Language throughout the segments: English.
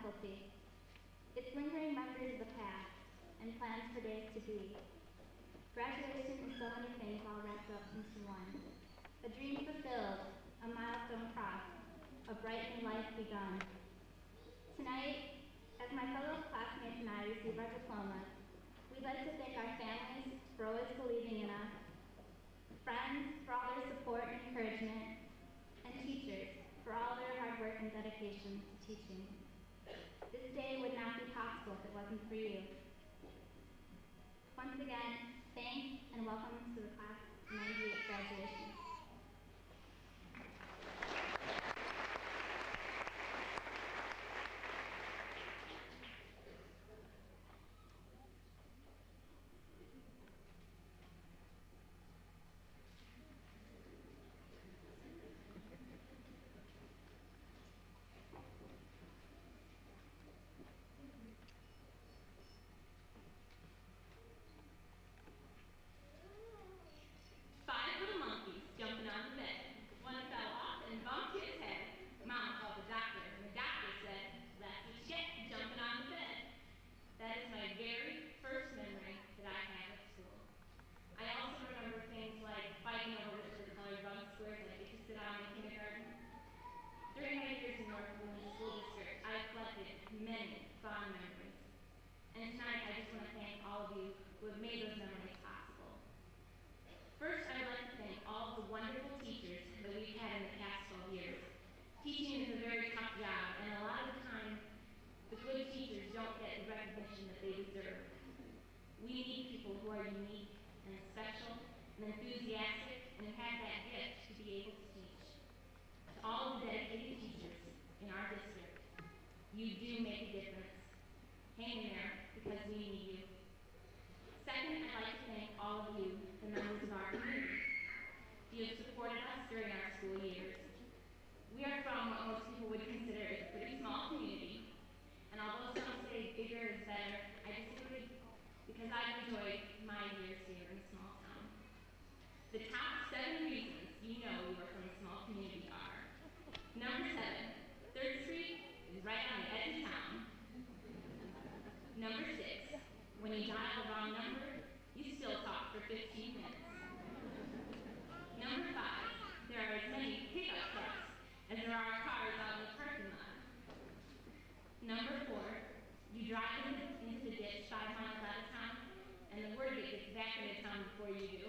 faculty. It's lingering memories of the past and plans for days to be. Graduation is so many things all wrapped up into one. A dream fulfilled, a milestone crossed, a bright new life begun. Tonight, as my fellow classmates and I receive our diplomas, we'd like to thank our families for always believing in us, friends for all their support and encouragement, and teachers for all their hard work and dedication to teaching. This day would not be possible if it wasn't for you. Once again, thanks and welcome to the class of 98 graduation. 5 little monkeys jumping on the bed. One fell off and bumped his head. Mom called the doctor, and the doctor said, "That's what you get for jumping on the bed." That is my very first memory that I have at school. I also remember things like fighting over which were the colored bug squares I get to sit on in kindergarten. During my years in North Blooming School District, I have collected many fond memories. And tonight, I just want to thank all of you who have made those memories possible. First, I would like to thank all of the wonderful teachers that we've had in the past 12 years. Teaching is a very tough job, and a lot of the time, the good teachers don't get the recognition that they deserve. We need people who are unique and special and enthusiastic and who have that gift to be able to teach. To all the dedicated teachers in our district, you do make a difference. Hang in there, because we need you. Second, I'd like to thank all of you, the members of our community. You have supported us during our school years. We are from what most people would consider a pretty small community, and although some say bigger is better, I disagree, because I've enjoyed my years here in a small town. The top 7 reasons you know you are from a small community are: number 7, 3rd Street is right on the edge of town. Number 6, when you dial the wrong number, you still talk for 15 minutes. Number 5, there are as many pickup trucks as there are cars out in the parking lot. Number 4, you drive into the ditch 5 miles out of town, and the word of it gets back into town before you do.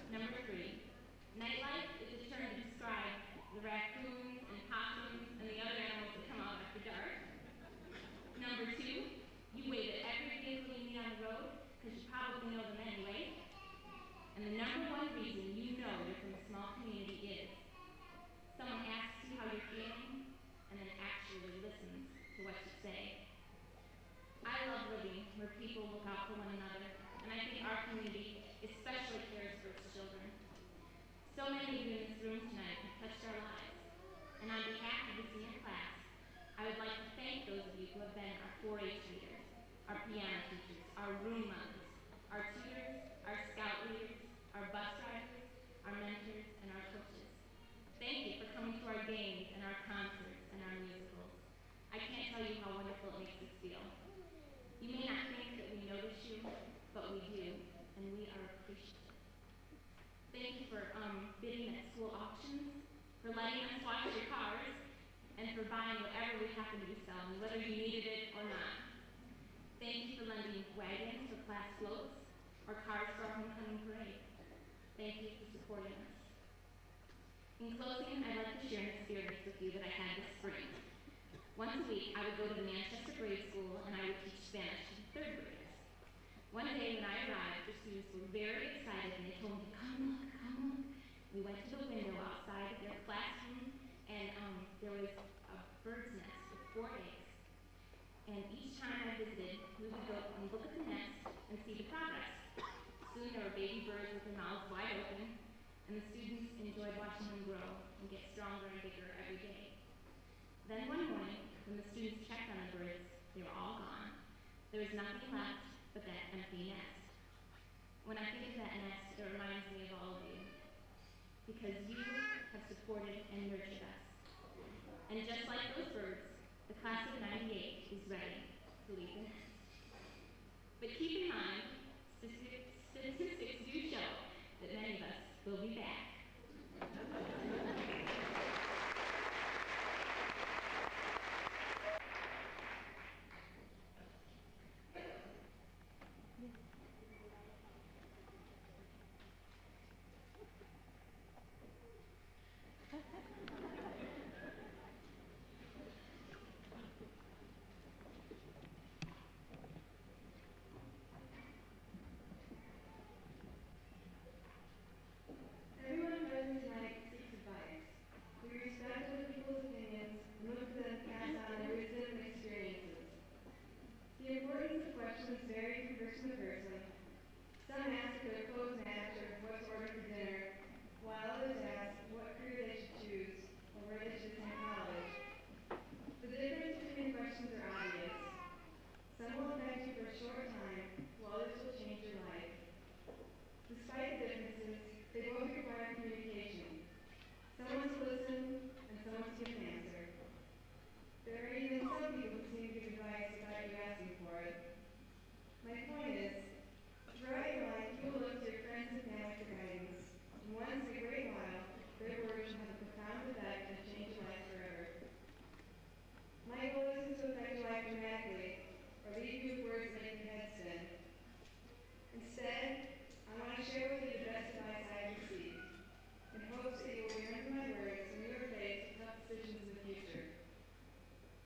Number 3, nightlife is a term to describe the raccoons and possums and the other animals that come out after dark. Number 2, you wave at every vehicle you meet on the road because you probably know them anyway. And the number 1 reason you know you're from a small community is someone asks you how you're feeling and then actually listens to what you say. I love living where people look out for one another, and I think our community especially cares for its children. So many of you in this room tonight have touched our lives, and on behalf of the senior class, I would like to thank those of you who have been our 4-H leaders, our piano teachers, our room mothers, our tutors, our scout leaders, our bus drivers, our mentors, and our coaches. Thank you for coming to our games and our concerts and our musicals. I can't tell you how wonderful it makes us feel. You may not think that we notice you, but we do, and we are appreciative. Thank you for bidding at school auctions, for letting us wash your cars, and for buying whatever we happen to be selling, whether you needed it or not. Thank you for lending wagons for class floats or cars for our homecoming parade. Thank you for supporting us. In closing, I'd like to share an experience with you that I had this spring. Once a week, I would go to the Manchester grade school and I would teach Spanish to the 3rd graders. One day when I arrived, the students were very excited and they told me, come look, come look. We went to the window outside of their classroom and there was a bird's nest with 4 eggs. And each time I visited, we would go and look at the nest and see the progress. Soon there were baby birds with their mouths wide open, and the students enjoyed watching them grow and get stronger and bigger every day. Then one morning, when the students checked on the birds, they were all gone. There was nothing left but that empty nest. When I think of that nest, it reminds me of all of you, because you have supported and nurtured us. And just like those birds, the class of '98 is ready to leave the nest. But keep in mind, statistics do show that many of us will be back. Everyone present tonight seeks advice. We respect other people's opinions and look for them to pass on their wisdom and experiences. The importance of questions vary from person to person. Some ask for their clothes match or what to order for dinner, while others ask what career they should choose or where they should attend college. The difference between questions are obvious. Some will affect you for a short time, while others will change your life. Despite the differences, they both require communication. Someone to listen and someone to give an answer. There are even some people who seem to give advice without you asking for it. My point is, throughout your life, you will look to your friends and family for guidance. And once in a great while, their words will have a profound effect and change your life forever. My goal isn't to affect your life dramatically or leave you with words that make your head spin. Instead, I want to share with you the best advice I have received, in hopes that you will remember my words when you are faced with tough decisions in the future.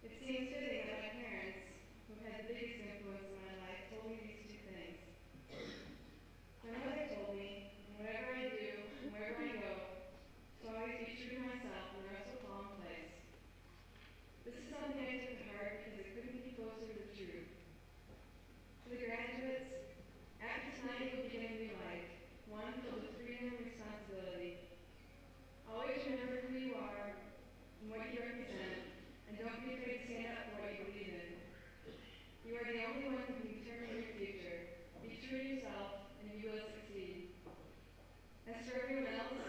It seems fitting that my parents, who had the biggest influence in my life, told me these two things. My mother told me, in whatever I do and wherever I go, to always be true to myself and the rest will fall in place. This is something I took to heart because it couldn't be closer to the truth. For the graduates, after tonight you will begin a new life, one filled with freedom and responsibility. Always remember who you are and what you represent, and don't be afraid to stand up for what you believe in. You are the only one who can determine your future. Be true to yourself, and you will succeed. As for everyone else,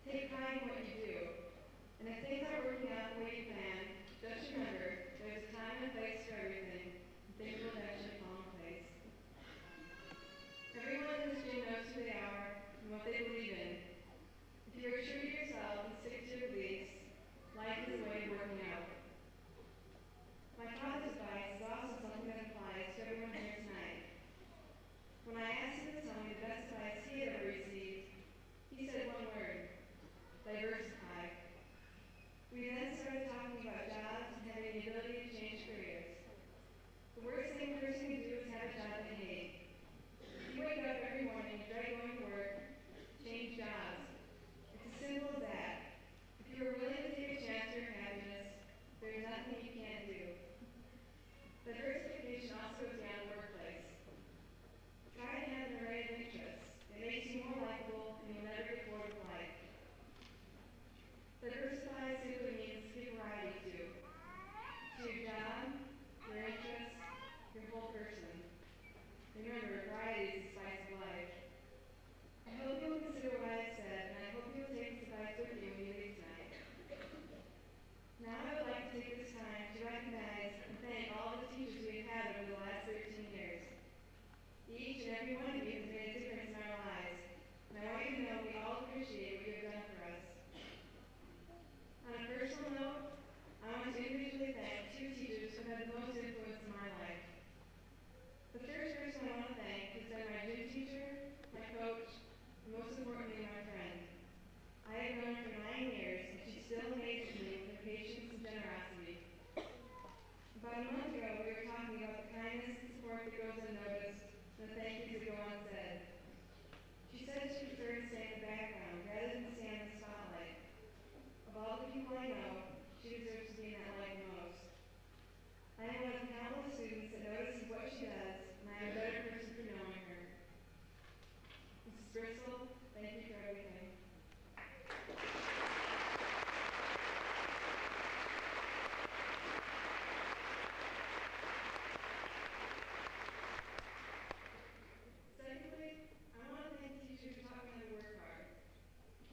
take pride in what you do. And if things aren't working out the way you planned, just remember, there's a time and a place for everything, and things will eventually fall in place. Everyone in this gym knows who they are and what they believe in. If you are true to yourself and stick to your beliefs, life is a way of working out. My father's advice is also something that applies to everyone here tonight. When I asked him to tell me the best advice he had ever received, he said one word: diversify. We then started talking about jobs and having the ability to change careers. The worst thing a person can do is have a job they hate. If you wake up every morning and dread going to work, change jobs. It's as simple as that. If you are willing to take a chance for your happiness, there is nothing you can't do. Diversification also goes beyond the workplace. Try to have an array of interests. It makes you more likable and you'll never get bored with life. Diversify simply means give variety to your job, your interests, your whole person. Remember, variety is the spice of life. I hope you'll consider what I have said, and I hope you'll take this advice with you when you leave tonight. Now I would like to take this time to recognize and thank all the teachers we have had over the last 13 years. Each and every one of you has made a difference in our lives, and I want you to know we all appreciate what you have done for us. On a personal note, I want to individually thank two teachers who had the most influence in my life. The first person I want to thank has been my gym teacher, my coach, and most importantly, my friend. I have known her for 9 years, and she still amazes me with her patience and generosity. About a month ago, we were talking about the kindness and support that goes unnoticed, and the thank yous that go unsaid. She said she preferred to stay in the background rather than stay in the spotlight. Of all the people I know, she deserves to be in that light most. I am one of countless students that notices what she does, and I am a better person for knowing her. Mrs. Bristol, thank you for everything. Secondly, I want to thank the teacher who taught me how to work hard.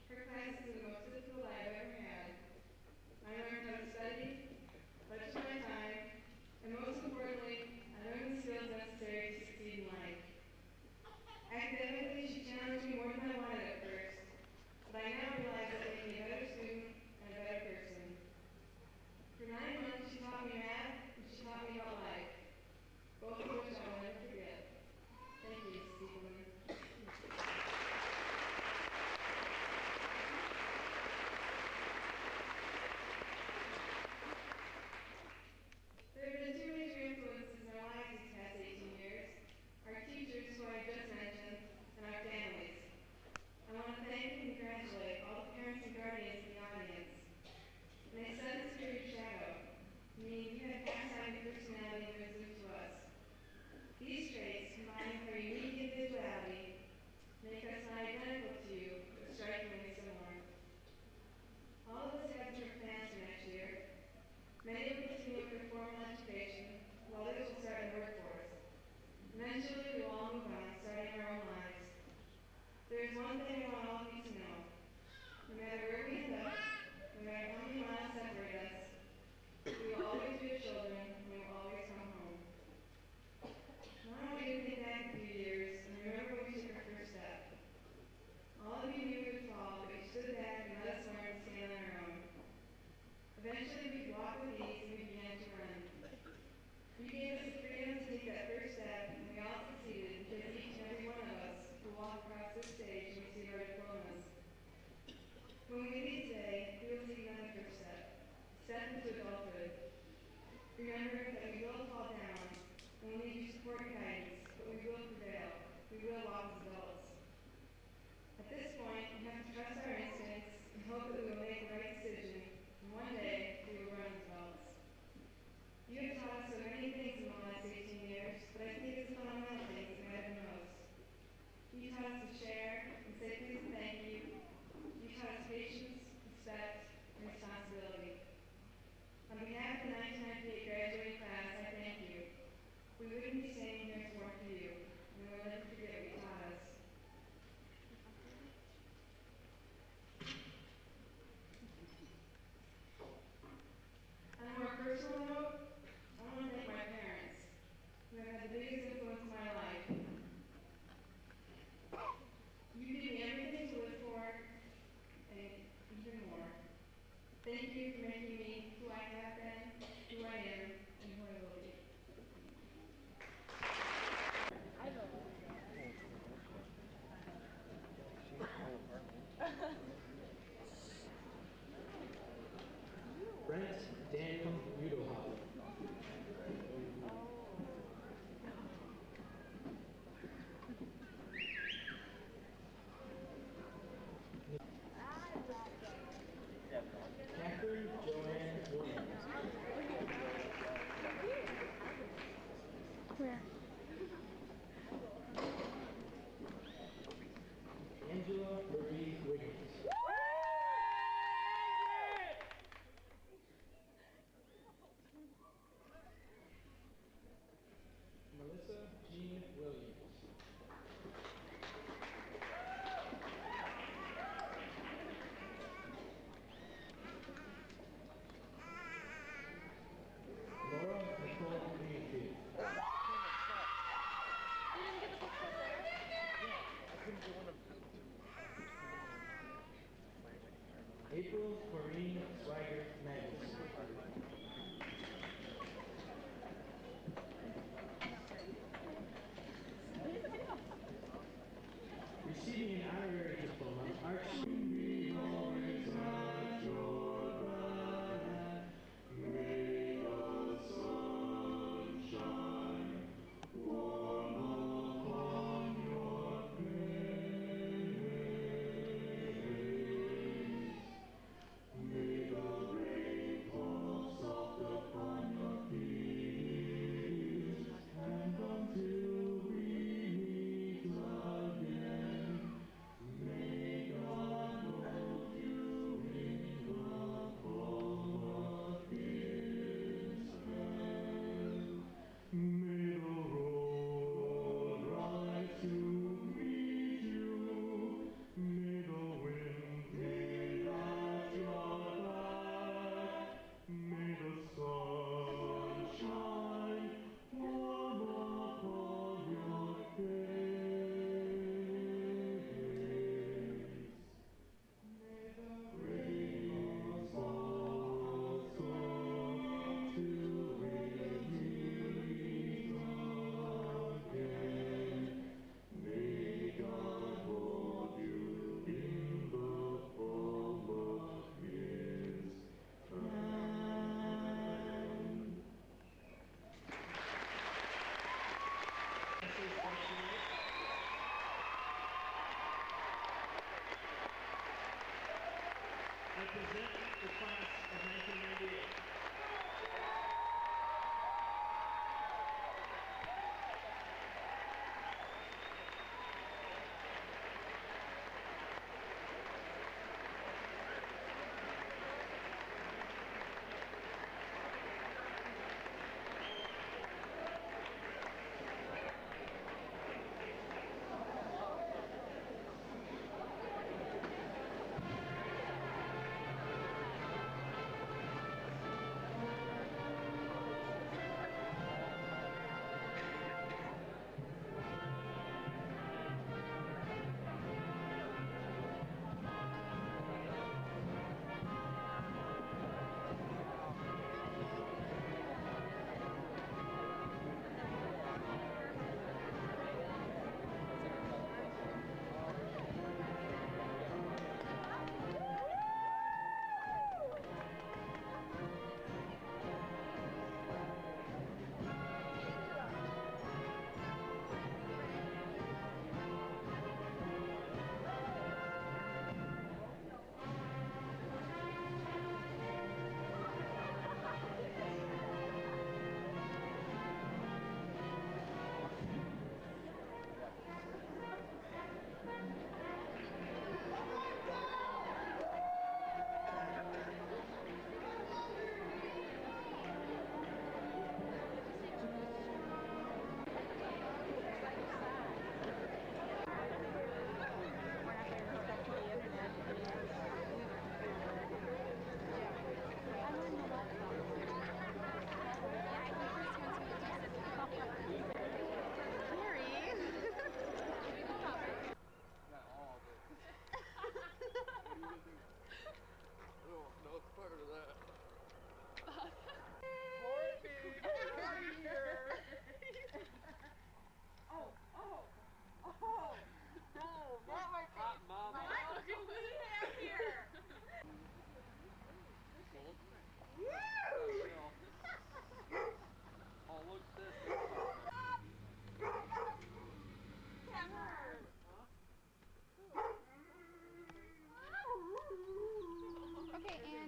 Her class is the most difficult I've ever had. I These traits, combined with her unique individuality, make us not identical to you, but strikingly similar. All of us have different plans for next year. Many will continue with their formal education, while others will start in the workforce. Eventually, we will all move on, starting our own lives. There is one thing I want all of you to know. No matter where we end up, no matter how many miles separate us, we will always be your children, and we will always come home. Now I want you to think back a few years and remember when we took our first step. All of you knew we would fall, but you stood back and let us learn to stand on our own. Eventually, we could walk with ease and we began to run. You gave us the freedom to take that first step, and we all succeeded because each and every one of us will walk across this stage and receive our diplomas. When we leave today, we will take another first step into adulthood. Remember that we will fall down, and we'll need your support and guidance, but we will prevail. We will walk as adults. At this point, we have to trust our instincts and hope that we will make the right decision, and one day we will run as adults. You have taught us so many things in the last 18 years, but I think it's the fundamental things that matter the most. You taught us to share and say please and thank you. You taught us patience, respect, and responsibility. On behalf of the 1998 graduating class, I thank you. We wouldn't be standing here if it weren't for you, and we will never forget what you taught us. On a more personal note, I want to thank my parents, who have had the biggest influence in my life. You gave me everything to live for, and even more. Thank you for making me who I have been, who I am, and who I will be. Brent Daniel Udohauer. Catherine Joanne Williams. Where? Angela Marie Wiggins. Melissa Jean Williams. Laura Nicole Greenfield. April Maureen Swagger Magnus. Receiving an honorary diploma,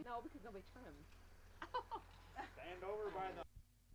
No, because nobody trims. Stand over by the